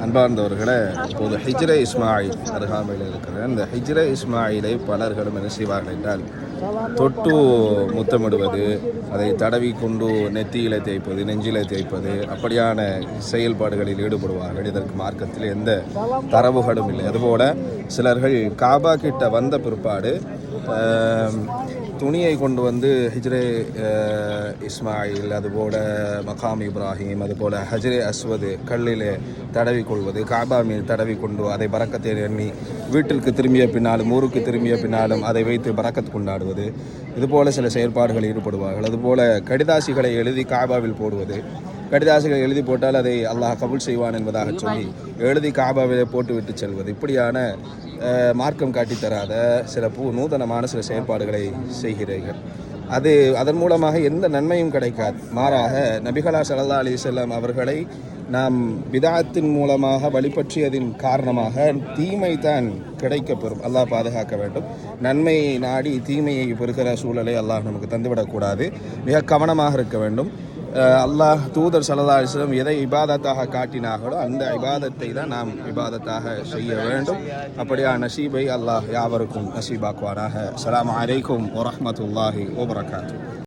அன்பார்ந்தவர்களே, இப்போது ஹிஜ்ரே இஸ்மாயில் அருகாமையில் இருக்கிற இந்த ஹிஜ்ரே இஸ்மாயிலை பலர்களும் என்ன செய்வார்கள் என்றால் தொட்டு முத்தமிடுவது, அதை தடவி கொண்டு நெத்தியில தேய்ப்பது, நெஞ்சில தேய்ப்பது, அப்படியான செயல்பாடுகளில் ஈடுபடுவார்கள். இதற்கு மார்க்கத்தில் எந்த தரவுகளும் இல்லை. அதுபோல சிலர்கள் காபா கிட்ட வந்த பிற்பாடு துணியை கொண்டு வந்து ஹிஜ்ரே இஸ்மாயில், அதுபோல மகாம் இப்ராஹிம், அதுபோல் ஹஜ்ரே அஸ்வது கல்லிலே தடவி கொள்வது, காபா மீது தடவி கொண்டு அதை பரக்கத்தை எண்ணி வீட்டிற்கு திரும்பிய பின்னாலும் ஊருக்கு திரும்பிய பின்னாலும் அதை வைத்து பரக்கத் கொண்டாடுவது, இதுபோல் சில செயற்பாடுகளில் ஈடுபடுவார்கள். அதுபோல் கடிதாசிகளை எழுதி காபாவில் போடுவது, கடிதாசிகளை எழுதி போட்டால் அதை அல்லாஹ் கபூல் செய்வான் என்பதாக சொல்லி எழுதி காபாவிலே போட்டு விட்டு செல்வது, இப்படியான மார்க்கம் காட்டித்தராத சில நூதனமான சில செயல்பாடுகளை செய்கிறீர்கள். அதன் மூலமாக எந்த நன்மையும் கிடைக்காது. மாறாக நபிகளா ஸல்லல்லாஹு அலைஹி வஸல்லம் அவர்களை நாம் பிதாத்தின் மூலமாக வழிபற்றியதின் காரணமாக தீமை தான் கிடைக்கப்பெறும். அல்லாஹ் பாதுகாக்க வேண்டும். நன்மையை நாடி தீமையை பெறுகிற சூழலை அல்லாஹ் நமக்கு தந்துவிடக்கூடாது. மிக கவனமாக இருக்க வேண்டும். அல்லாஹ் தூதர் ஸல்லல்லாஹு அலைஹி வஸல்லம் எதை இபாதத்தாக காட்டினார்களோ அந்த இபாதத்தை தான் நாம் இபாதத்தாக செய்ய வேண்டும். அப்படியா நசீபை அல்லாஹ் யாவருக்கும் நசீபாக்குவாராக. அஸ்ஸலாமு அலைக்கும் வரஹ்மத்துல்லாஹி வபரகாத்துஹு.